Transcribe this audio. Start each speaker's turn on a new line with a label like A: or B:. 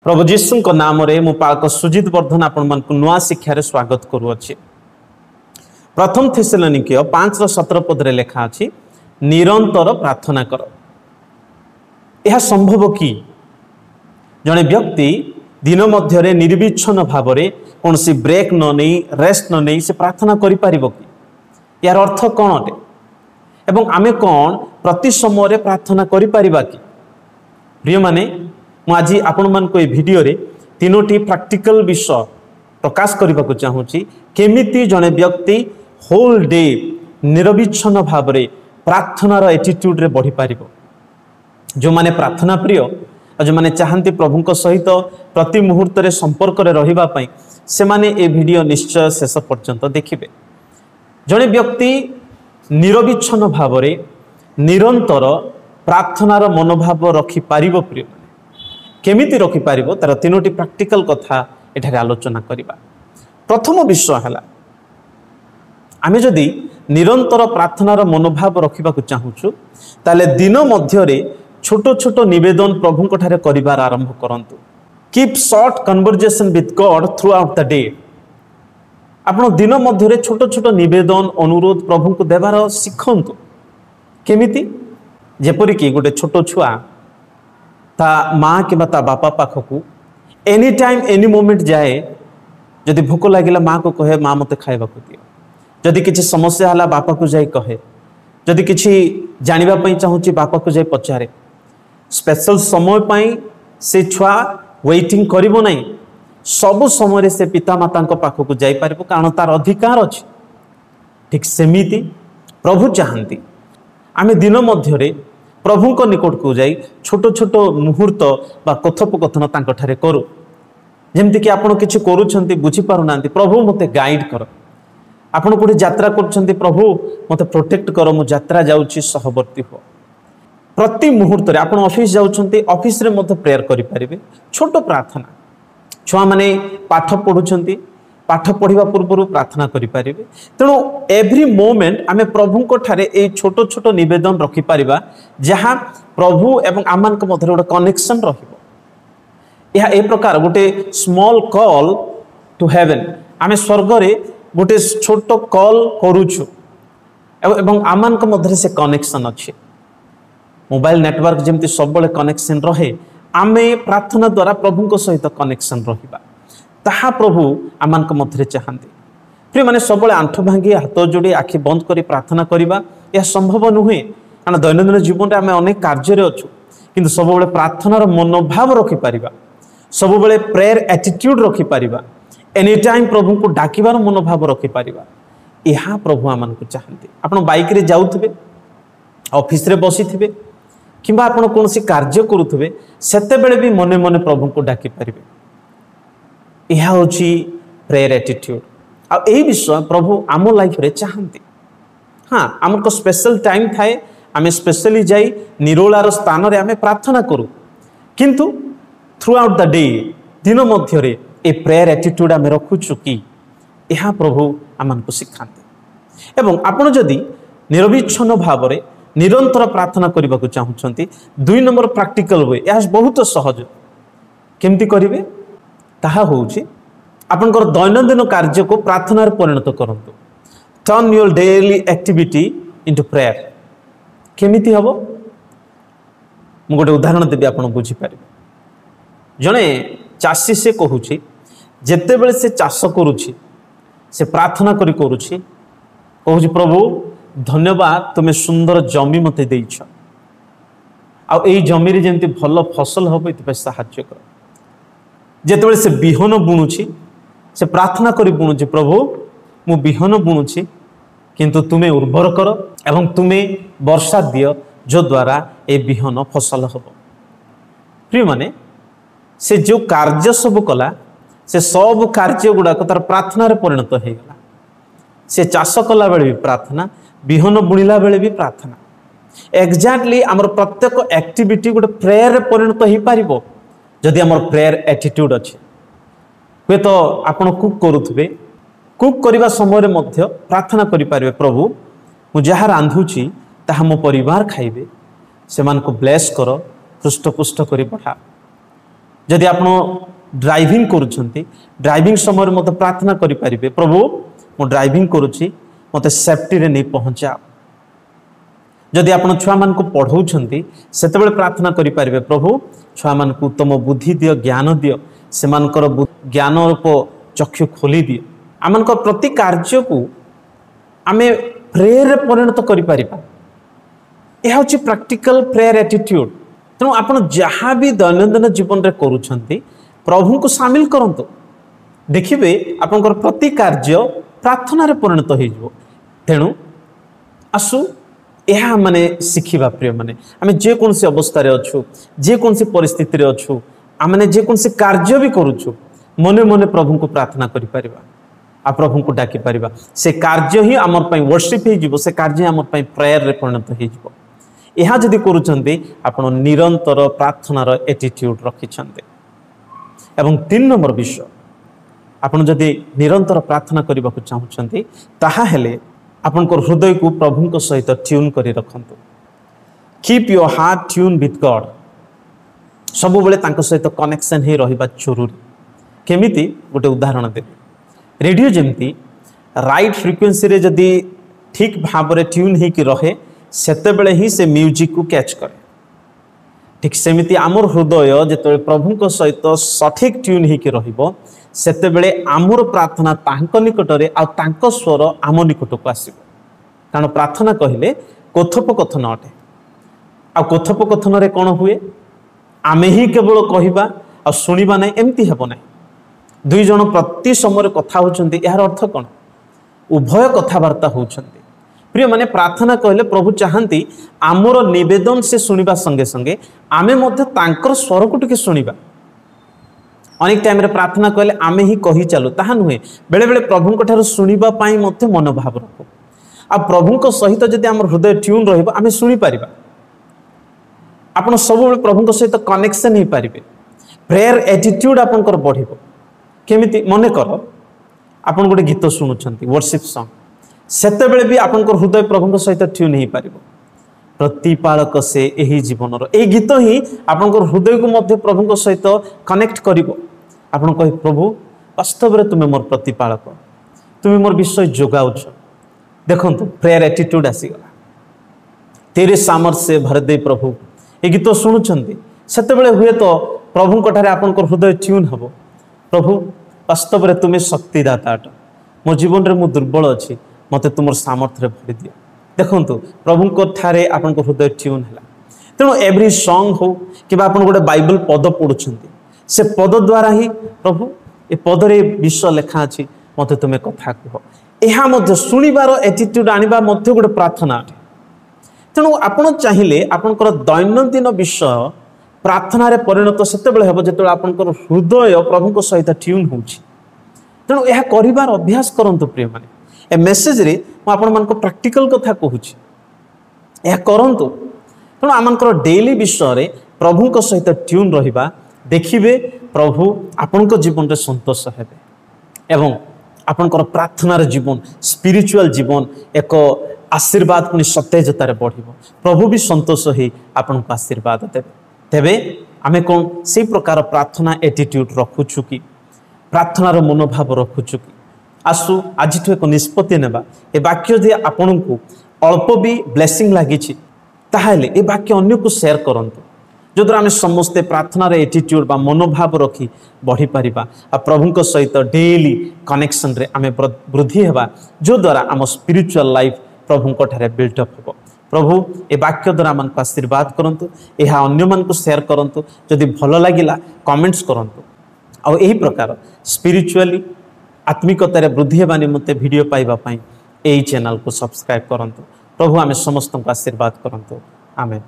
A: प्रभु जीशु नाम मु पालक सुजित वर्धन आपण नुआ शिक्षार स्वागत करुच्ची। प्रथम थेसलोनिकेय 5:17 पदरे लेखा अछि निरंतर प्रार्थना कर। यह संभव कि जड़े व्यक्ति दिन मध्य निर्विच्छन भाव कौन सी ब्रेक न नहीं रेस्ट न नहीं से प्रार्थना करि परिबो कि? यार अर्थ कौन अटे एवं आमे कौन प्रति समय प्रार्थना करि परिबा कि? प्रिय माने आज आपण मान को भिडियो रे तीनोटी प्रैक्टिकल विषय प्रकाश करने को चाहूँगी केमिति जड़े व्यक्ति होल डे निरविच्छन भाव प्रार्थनार एटीट्यूड रे बढ़ी पार। जो माने प्रार्थना प्रिय और जो माने चाहती प्रभु सहित प्रति मुहूर्त रे संपर्क रे रहिबा पई से माने ए भिडियो निश्चय शेष पर्यंत देखिबे। जड़े व्यक्ति निरविच्छन भाव निरंतर प्रार्थनार मनोभाव रखि पारिबो प्रिय केमिति रखि पारिबो तार तीनोटी प्रैक्टिकल कथा एठारे आलोचना करिबा। प्रथम विषय है आमे जदि निरंतर प्रार्थनार मनोभाव रखिबा को चाहूछु ताले दिन मध्यरे छोट छोट निवेदन प्रभु ठारे करिबार आरंभ करंतु। Keep short conversation with God through out the day. आपण दिन मध्यरे छोट छोट निवेदन अनुरोध प्रभु को देवार शिखंतु। केमिति जेपरि कि गोटे छोट छुआ ता माँ कि ता बापा पाखकू एनी टाइम एनी मोमेंट जाए जदि भोक लगिला माँ को कहे माँ मते खाइबा को दियो। जदि किसी समस्या हला बापा को जाई कहे। जदि किसी जानिबा पई चाहूची बापा को जाई पचारे। स्पेशल समय पई से छुआ वेटिंग करिवो नहीं। सब समय से पिता माता पाखक जाई पारिबो कारण तार अधिकार अछि। ठीक सेमिति प्रभु चाहती आमे दिन मध्यरे प्रभु को निकट को जाई छोट छोट मुहूर्त बा कथोपकथन तांको ठारे करू। जेमति कि आपण किछि करूछंती बुझी पारु नांती प्रभु मते गाइड कर। आपण कोठी यात्रा करछंती प्रभु मते प्रोटेक्ट कर मु यात्रा जाउची सहवर्ती हो। प्रति मुहूर्त रे आपण ऑफिस जाउछंती ऑफिस रे मते प्रेयर करि परिबे। छोट प्रार्थना छुआ माने पाठ पढुछंती पाठ पढ़िबा पूर्व प्रार्थना करि परिबे। तेणु एवरी मोमेंट आमे प्रभु को ठारे ए छोट छोट निवेदन रखि परिबा जहां प्रभु एवं आमान के मध्य गोटे कनेक्शन रहिबो। यह ए प्रकार गोटे स्मॉल कॉल टू हेवन आमे स्वर्ग रे गोटे छोट कॉल करूछु एवं आमान के मध्य से कनेक्शन अछि। मोबाइल नेटवर्क जेमति सब बळे कनेक्शन रहे आमे प्रार्थना द्वारा प्रभु को सहित कनेक्शन रहिबा ताहा प्रभु आमान मध्य चाहती। प्रिय माने सब आंठ भांगी हाथ जोड़ी आखि बंद करी प्रार्थना करवा यह संभव नुहे कारण दैनंदिन जीवन में आम अनेक कार्य अच्छु किंतु सब प्रार्थनार मनोभाव रखिपर सब प्रेयर एटीट्यूड रखिपर एनी टाइम प्रभु को डाकिबार मनोभाव रखिपर यह प्रभु आम को चाहती। आप बाइक रे जाउथिबे ऑफिस रे बसी थे कि आप कौन कार्य करुवे सेते बेले भी मने मने प्रभु को डाकी पारिबे। यह हूँ प्रेयर एटीट्यूड आ यही विषय प्रभु आम लाइफ रे चाहती। हाँ आम को स्पेशल टाइम थाए आम स्पेशली जाई निरोलार स्थान रे आम प्रार्थना करूँ किंतु थ्रू आउट द डे दिन मध्य ए प्रेयर एटीट्यूड आम रखुचु कि यह प्रभु आम को शिखाते। एवं आपण जदि निरविच्छन भाव निरंतर प्रार्थना करने को चाहते 2 नंबर प्रैक्टिकल वे यह बहुत सहज केमती करेंगे ताहा होउछि आपनकर दैनंदिन कार्य को प्रार्थना परिणत करंतु। Turn your daily activity into prayer. केमिति हबो मु गोटे उदाहरण देबी आपन बुझी पारिबे। जणे चासी से कहूछि जेते बेले से चाष करूछि से प्रार्थना करी करूछि कहूछि प्रभु धन्यवाद तुमे सुंदर जमी मते देइछ आ एई जमी रे जेंति भल फसल हबो इति सहाय्य कर। जेतेबेले से बिहन बुणुछि से प्रार्थना करी बुणुछि प्रभु मु बिहन बुणुछि किंतु तुमे उर्वर कर एवं तुमे वर्षा दियो जो द्वारा ए बिहन फसल हबो। प्रिय माने से जो कार्य सब कला से सब कार्य गुड़ाक तार प्रार्थना रे परिणत हो गला। से चाष कला बेले भी प्रार्थना बिहन बुणिला बेले भी प्रार्थना एक्जाक्टली आमर प्रत्येक एक्टिविटी गोटे प्रेयर रे परिणत हो पारिबो जदि आमर प्रेयर एटीट्यूड अच्छे। हे तो आपण कुक करुवे कुक करने समय मध्य प्रार्थना करें प्रभु मु जहाँ रांधुची ताहा मो परिवार खाइबे से ब्लेस कर हृष्टपुष्ट कर पठा जदि आप ड्राइविंग करुछंती ड्राइविंग समय मत प्रार्थना करि परिबे प्रभु मो ड्राइविंग करुछि मते सेफ्टी रे नहीं पहुंचा। जदि आप छुआ मान को पढ़ाउछंती सेतेबेले प्रार्थना करि परिबे प्रभु छुआ मान को उत्तम बुद्धि दियो ज्ञान दियो से मानकर ज्ञान रूप चक्षु खोली दियो आमनकर प्रति कार्य को आमे प्रेयर रे परिणत करि परिबा। यह हूँ प्रैक्टिकल प्रेयर एटीट्यूड। तेणु आपण जहाँ भी दैनंदिन जीवन रे करुछंती प्रभु को सामिल करंतु देखिबे आपनकर प्रति कार्य प्रार्थना रे परिणत हो जिवो। तेणु आसु यह माने शिखिबा प्रिय माने आमे जे कोनसी अवस्था रे अछु जे कोनसी परिस्थिति रे अछु आमने जे कोनसी कार्य भी करूछु मने मने प्रभु को प्रार्थना करि परिबा आ प्रभु को डाकी परिबा से कार्य ही आमर पई वर्शिप हे जिवो से कार्य आमर पई प्रेयर रे परिणत हे जिवो। यह जदि करुछंती आपण निरंतर प्रार्थनार एटीट्यूड रखिछंती। एवं 3 नंबर विषय आपण जदि निरंतर प्रार्थना करबा को चाहुछंती ताहा हेले आपनकर हृदय को प्रभु को सहित ट्यून करी रखंतु। Keep your heart tune with God सब बेले तांको सहित कनेक्शन ही रहिबा जरूरी। केमिति गोटे उदाहरण देबी रेडियो जेमती राइट फ्रिक्वेंसी रे जदि ठीक भाव रे ट्यून ही कि रहे सेते बेले ही से म्यूजिक को कैच करे ठीक सेमिति आमर हृदय जेते प्रभु को सहित सठिक ट्यून ही कि रहिबो सेते बेले आमर प्रार्थना तांको निकटरे आ तांको स्वर आम निकट को आसीबो। कारण प्रार्थना कहिले कथोपकथन अटे आ कथोपकथन रे कोन हुए आमे ही केवल कहिबा आ सुनिबा नै एम्ति हेबो नै। दुई जन प्रति समय कथा होचंती यार अर्थ कोन उभय कथावार्ता होचंती। प्रिय माने प्रार्थना कहले प्रभु चाहंती आमर निवेदन से सुनिबा संगे संगे आमे मध्य तांकर स्वर को टिके सुनिबा। अनेक टाइम रे प्रार्थना कहले आमे ही कहि चालू ताहा नुहे बेले बेले प्रभु को ठार सुनिबा पाई मध्य मनोभाव रखो आ प्रभु को सहित जदि आमर हृदय ट्यून रहइबो आमे सुनि परिबा आपण सब बेले प्रभु को सहित कनेक्शन ही पारिबे। प्रेयर एटीट्यूड आपनकर बढ़िबो केमिति मने कर आपण गोटे गीत सुनुछंती वर्शिप सॉन्ग सेते बेले भी आपनकर हृदय प्रभु को सहित ट्यून ही पारिबो। प्रतिपालक से एही जीवनर ए गीत ही आपनकर हृदय को मध्य प्रभु को सहित कनेक्ट करिवो। आपण कहि प्रभु वास्तव रे तुमे मोर प्रतिपालक तुमे मोर विषय जोगाउछ। देखंतु प्रेयर एटीट्यूड आसी गला तेरे सामर्थ्य भर दे प्रभु ए गीत सुनुछंती सेते बेले हुए तो प्रभु कठारे आपनकर हृदय ट्यून हबो। प्रभु वास्तव रे तुमे शक्तिदाता मो जीवन रे मु दुर्बल अछि मते तुमर सामर्थ्य भरि दियो। देखंतु प्रभु को ठारे आपन को हृदय ट्यून हला। तेणु एवरी सॉन्ग हो कि आपन गोटे बाइबल पद पढुछंती से पद द्वारा ही प्रभु ए पद रे विषय लेखा अछि मते तुमे कथा कह एहा मध्य सुनिबार एटीट्यूड आनिबा मध्य गोटे प्रार्थना अटे। तेणु आपण चाहिले आपनकर दैनंदिन विषय प्रार्थना रे परिणत सेते बेले हेबो जेते आपनकर हृदय प्रभु को सहित ट्यून होउछि। तेणु यह करिबार अभ्यास करंतु प्रिय माने ए मेसेज रे म आपण मान को प्रैक्टिकल कथा कहूछि यह करंतु। तेणु आमनकर डेली विषय रे प्रभु को सहित ट्यून रहिबा देखिबे प्रभु आपण को जीवन रे संतोष हेबे एवं आपनकर प्रार्थना रे जीवन स्पिरिचुअल जीवन एक आशीर्वाद पुनि सतेजता रे बढ़िबो। प्रभु भी संतोष ही आपण को आशीर्वाद देबे। तेबे आमे कोन से प्रकार प्रार्थना एटीट्यूड रखुछु कि प्रार्थनार मनोभाव रखुछु कि आसु आज एक निष्पत्ति नेबा ए वाक्य जे आपण को अल्प भी ब्लेसिंग लागी ताहले ए वाक्य अन्य को शेयर करंतु जो द्वारा आम समस्ते प्रार्थनार एटीट्यूड बा मनोभाव रखी बढ़ी पारिबा आ प्रभु को सहित डेली कनेक्शन रे आमे वृद्धि हेबा जो द्वारा आम स्पिरिचुअल लाइफ प्रभु को ठारे बिल्डअप हेबो। प्रभु ए वाक्य द्वारा मन को आशीर्वाद करंतु एहा अन्य मन को शेयर करंतु जदि भलो लागिला कमेंट्स करंतु आ एही प्रकार स्पिरिचुअली आत्मिकतार वृद्धि हेबा निमंते वीडियो पाइबा पई एही चैनल को सब्सक्राइब करंतु। प्रभु आमे समस्त को आशीर्वाद करंतु। आमेन।